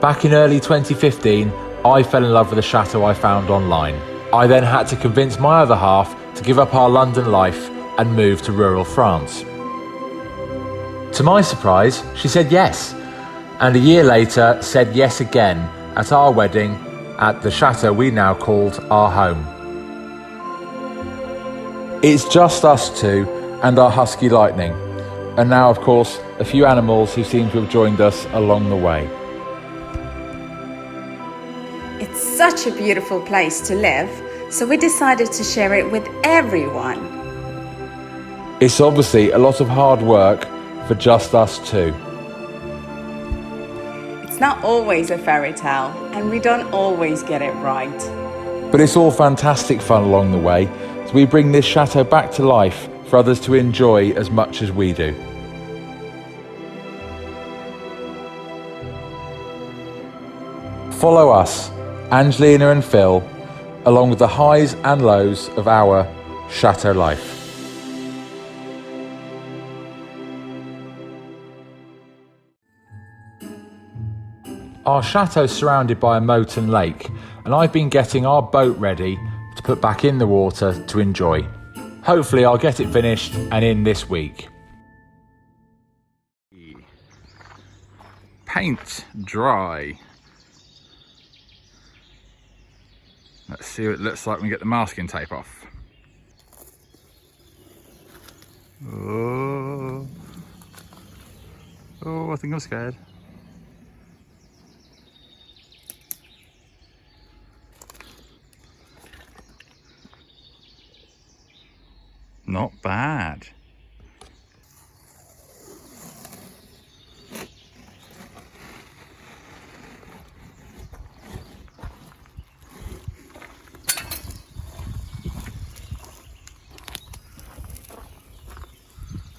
Back in early 2015, I fell in love with a chateau I found online. I then had to convince my other half to give up our London life and move to rural France. To my surprise, she said yes, and a year later said yes again at our wedding at the chateau we now called our home. It's just us two and our husky Lightning, and now of course a few animals who seem to have joined us along the way. It's such a beautiful place to live, so we decided to share it with everyone. It's obviously a lot of hard work for just us two. It's not always a fairy tale, and we don't always get it right. But it's all fantastic fun along the way, so we bring this chateau back to life for others to enjoy as much as we do. Follow us, Angelina and Phil, along with the highs and lows of our chateau life. Our chateau's surrounded by a moat and lake, and I've been getting our boat ready to put back in the water to enjoy. Hopefully I'll get it finished and in this week. Paint dry. Let's see what it looks like when we get the masking tape off. Oh, I think I'm scared. Not bad.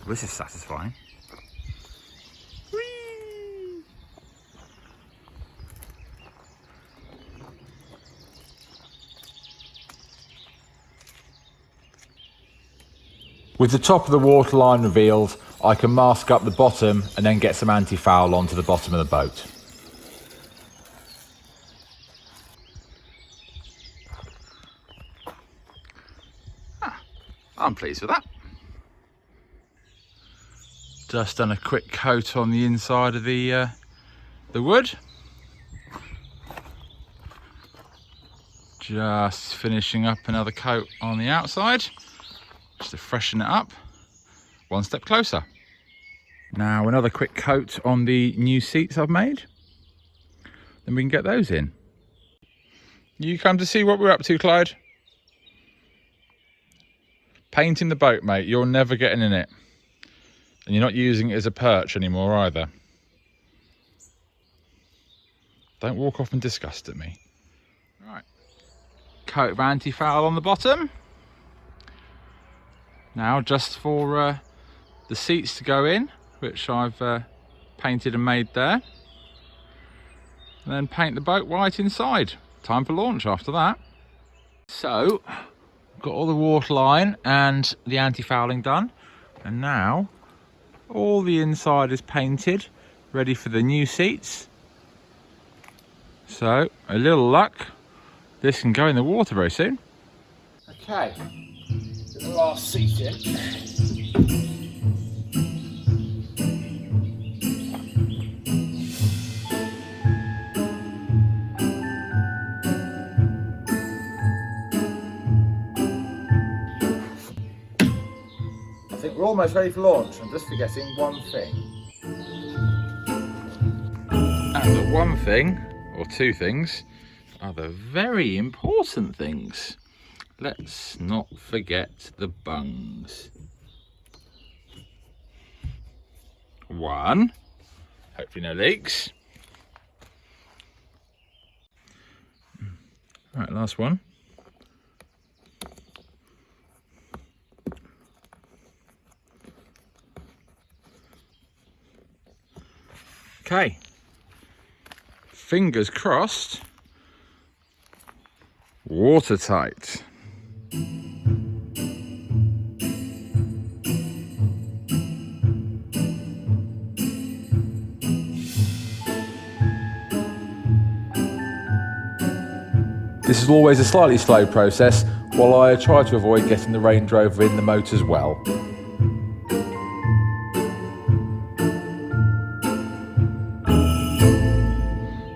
This is satisfying. Whee! With the top of the waterline revealed, I can mask up the bottom and then get some anti-foul onto the bottom of the boat. I'm pleased with that. Just done a quick coat on the inside of the wood. Just finishing up another coat on the outside, just to freshen it up, one step closer. Now another quick coat on the new seats I've made, then we can get those in. You come to see what we're up to, Clyde? Painting the boat, mate. You're never getting in it. And you're not using it as a perch anymore either. Don't walk off in disgust at me. Right. Coat of anti-foul on the bottom. Now just for the seats to go in, which I've painted and made there. And then paint the boat white inside. Time for launch after that. So, got all the waterline and the anti-fouling done. And now all the inside is painted, ready for the new seats. So, a little luck, this can go in the water very soon. Okay, get the last seat in. I think we're almost ready for launch. I'm just forgetting one thing. And the one thing, or two things, are the very important things. Let's not forget the bungs. One, hopefully no leaks. Right, last one. Okay, fingers crossed, watertight. This is always a slightly slow process, while I try to avoid getting the Range Rover in the moat as well.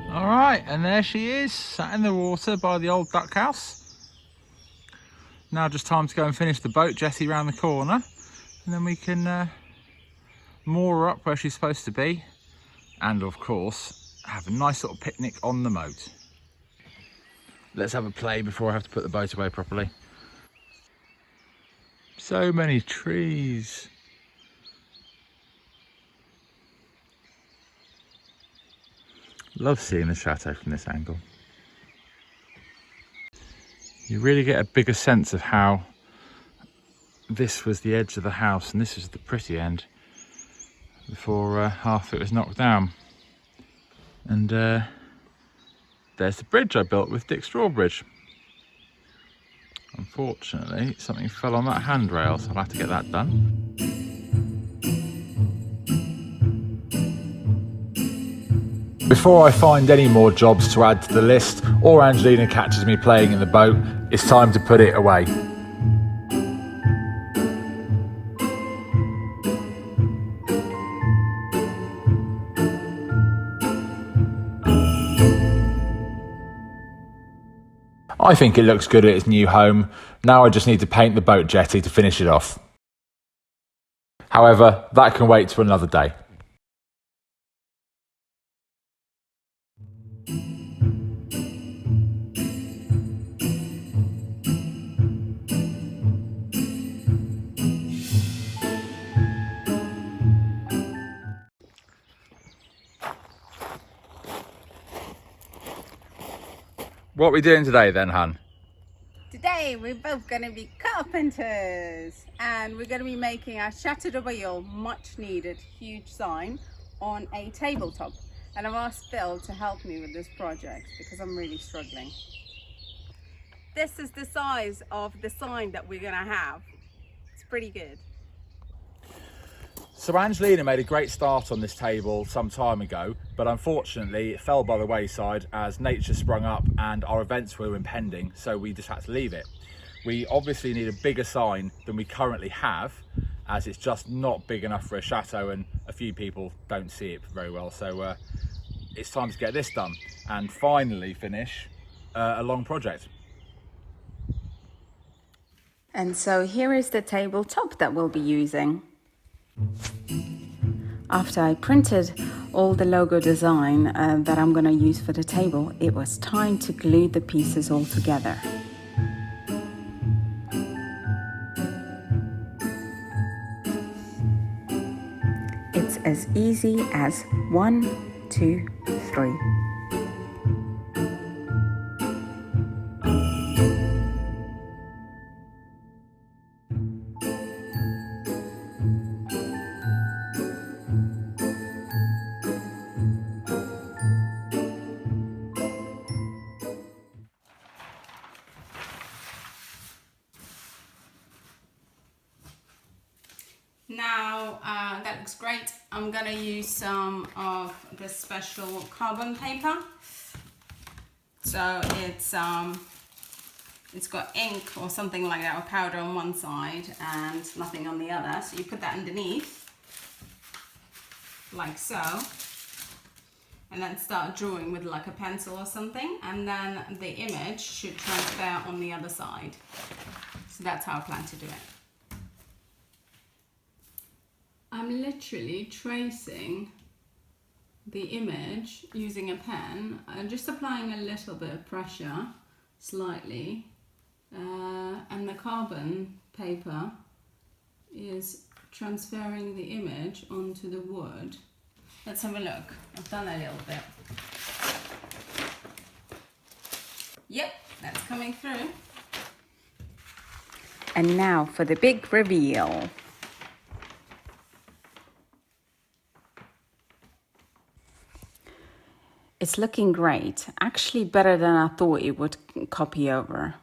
Alright, and there she is, sat in the water by the old duck house. Now just time to go and finish the boat jetty round the corner, and then we can moor her up where she's supposed to be, and of course have a nice little picnic on the moat. Let's have a play before I have to put the boat away properly. So many trees. Love seeing the chateau from this angle. You really get a bigger sense of how this was the edge of the house and this was the pretty end before half it was knocked down. And there's the bridge I built with Dick Strawbridge. Unfortunately, something fell on that handrail, so I'll have to get that done. Before I find any more jobs to add to the list, or Angelina catches me playing in the boat, it's time to put it away. I think it looks good at its new home. Now I just need to paint the boat jetty to finish it off. However, that can wait till another day. What are we doing today then, hun? Today we're both going to be carpenters and we're going to be making our Chateau du Bailleul much needed huge sign on a tabletop. And I've asked Phil to help me with this project because I'm really struggling. This is the size of the sign that we're going to have. It's pretty good. So Angelina made a great start on this table some time ago, but unfortunately it fell by the wayside as nature sprung up and our events were impending, so we just had to leave it. We obviously need a bigger sign than we currently have, as it's just not big enough for a chateau and a few people don't see it very well. So it's time to get this done and finally finish a long project. And so here is the tabletop that we'll be using. After I printed all the logo design that I'm going to use for the table, it was time to glue the pieces all together. It's as easy as 1, 2, 3. Now that looks great. I'm gonna use some of this special carbon paper. So it's got ink or something like that, or powder on one side and nothing on the other. So you put that underneath, like so, and then start drawing with like a pencil or something, and then the image should transfer on the other side. So that's how I plan to do it. I'm literally tracing the image using a pen, just applying a little bit of pressure, slightly, and the carbon paper is transferring the image onto the wood. Let's have a look. I've done a little bit. Yep, that's coming through. And now for the big reveal. It's looking great, actually better than I thought it would copy over.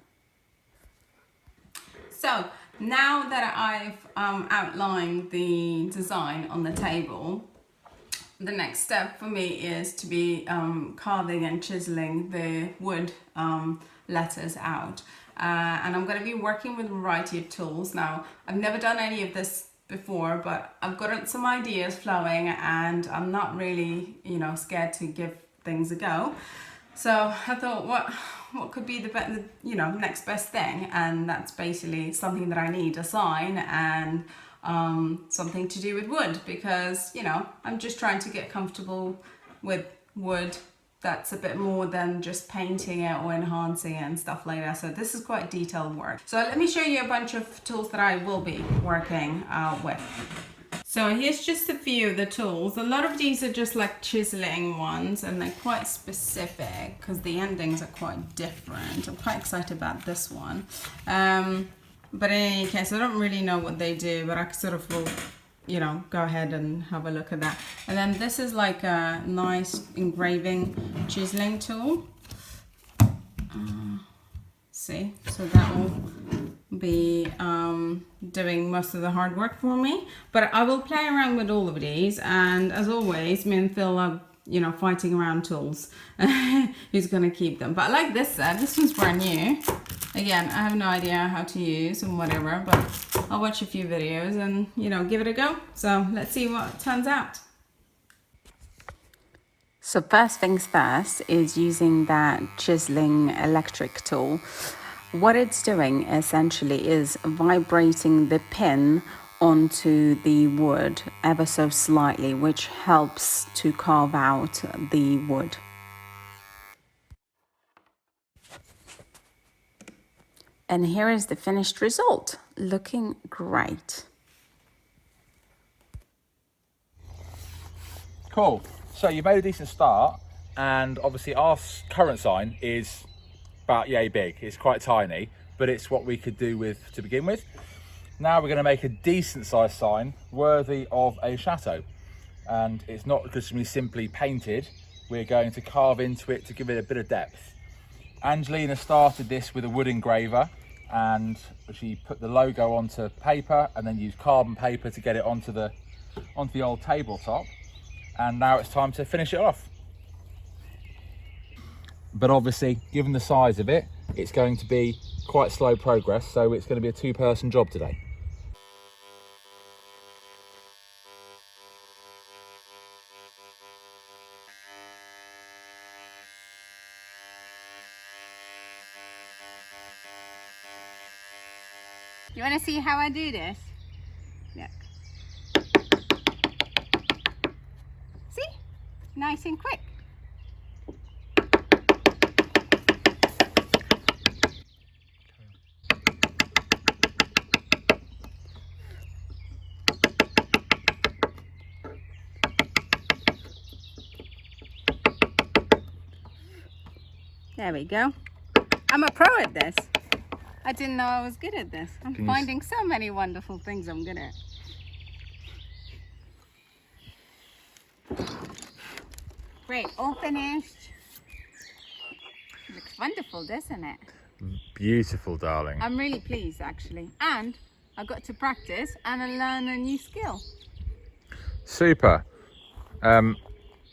So now that I've outlined the design on the table, The next step for me is to be carving and chiseling the wood letters out. And I'm going to be working with a variety of tools. Now, I've never done any of this before, but I've got some ideas flowing and I'm not really, you know, scared to give things a go. So I thought, what could be the you know, next best thing? And that's basically something that I need, a sign and something to do with wood, because, you know, I'm just trying to get comfortable with wood that's a bit more than just painting it or enhancing it and stuff like that. So this is quite detailed work. So let me show you a bunch of tools that I will be working with. So here's just a few of the tools. A lot of these are just like chiseling ones and they're quite specific because the endings are quite different. I'm quite excited about this one. But in any case, I don't really know what they do, but I sort of will, you know, go ahead and have a look at that. And then this is like a nice engraving chiseling tool. See, so that will be doing most of the hard work for me. But I will play around with all of these, and as always, me and Phil are, you know, fighting around tools. Who's gonna keep them? But I like this set. This one's brand new. Again, I have no idea how to use and whatever, but I'll watch a few videos and, you know, give it a go. So let's see what turns out. So first things first is using that chiseling electric tool. What it's doing essentially is vibrating the pin onto the wood ever so slightly, which helps to carve out the wood. And here is the finished result, looking great. Cool. So you made a decent start, and obviously our current sign is about yay big. It's quite tiny, but it's what we could do with to begin with. Now we're going to make a decent sized sign worthy of a chateau, and it's not just going to be simply painted. We're going to carve into it to give it a bit of depth. Angelina started this with a wood engraver, and she put the logo onto paper and then used carbon paper to get it onto the old tabletop. And now it's time to finish it off. But obviously, given the size of it, it's going to be quite slow progress, so it's going to be a two-person job today. You want to see how I do this? Look. See? Nice and quick. There we go. I'm a pro at this. I didn't know I was good at this. I'm finding so many wonderful things I'm good at. Great, all finished. Looks wonderful, doesn't it? Beautiful, darling. I'm really pleased, actually. And I got to practice and I learned a new skill. Super. The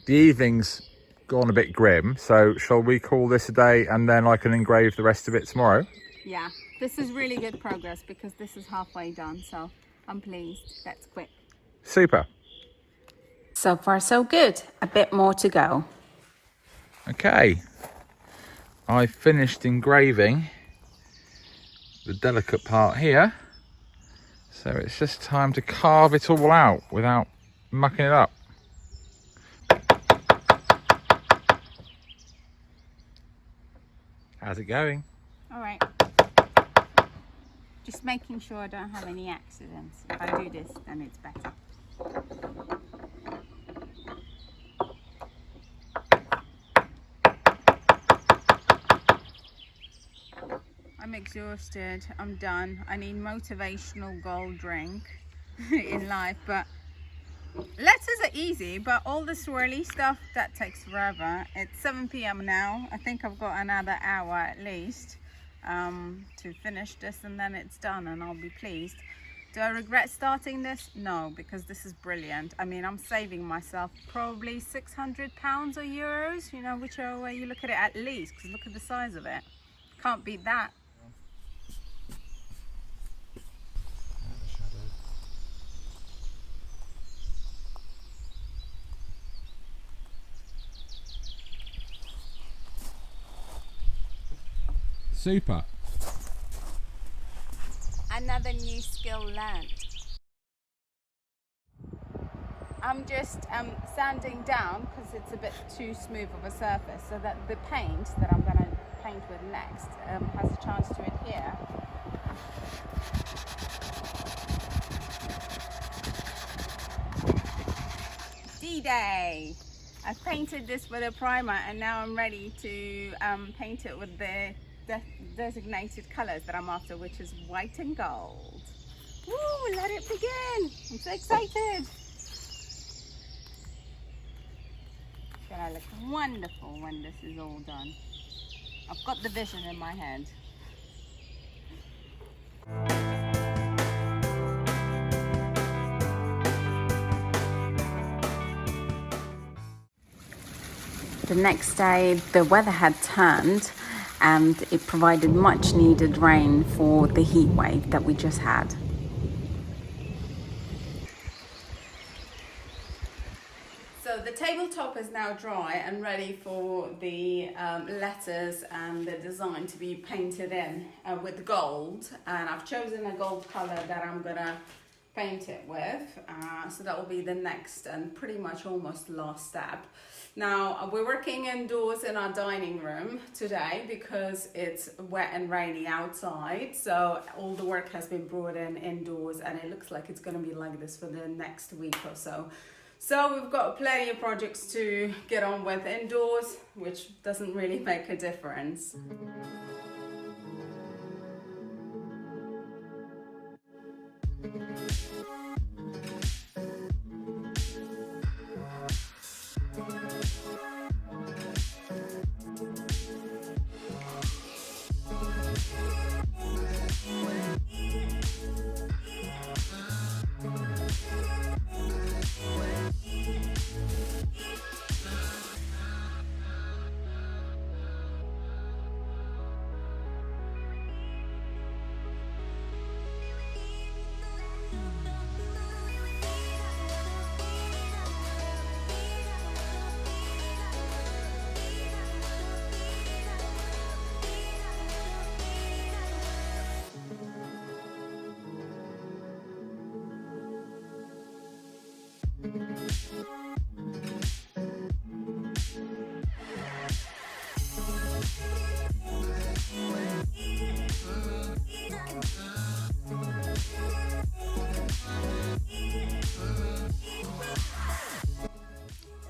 evening's gone a bit grim, so shall we call this a day and then I can engrave the rest of it tomorrow? Yeah, this is really good progress because this is halfway done, so I'm pleased. That's quick. Super. So far, so good. A bit more to go. Okay. I finished engraving the delicate part here, so it's just time to carve it all out without mucking it up. How's it going? All right. Just making sure I don't have any accidents. If I do this, then it's better. I'm exhausted. I'm done. I need motivational gold drink in life, but letters are easy, but all the swirly stuff, that takes forever. It's 7 p.m. now. I think I've got another hour at least to finish this, and then it's done and I'll be pleased. Do I regret starting this? No, because this is brilliant. I mean, I'm saving myself probably £600 or euros, you know, whichever way you look at it, at least, because look at the size of it. Can't beat that. Super. Another new skill learned. I'm just sanding down because it's a bit too smooth of a surface, so that the paint that I'm going to paint with next has a chance to adhere. D-Day! I've painted this with a primer and now I'm ready to paint it with the designated colours that I'm after, which is white and gold. Woo, let it begin! I'm so excited! It's gonna look wonderful when this is all done. I've got the vision in my head. The next day the weather had turned and it provided much needed rain for the heat wave that we just had. So the tabletop is now dry and ready for the letters and the design to be painted in with gold, and I've chosen a gold color that I'm gonna paint it with, so that will be the next and pretty much almost last step. Now we're working indoors in our dining room today because it's wet and rainy outside, so all the work has been brought in indoors and it looks like it's going to be like this for the next week or so. So we've got plenty of projects to get on with indoors, which doesn't really make a difference.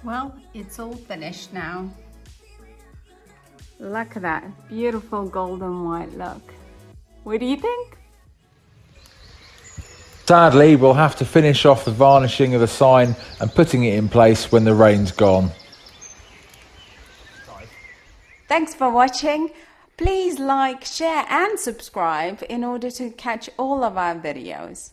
Well, it's all finished now. Look at that beautiful golden white look. What do you think? Sadly, we'll have to finish off the varnishing of the sign and putting it in place when the rain's gone. Thanks for watching. Please like, share and subscribe in order to catch all of our videos.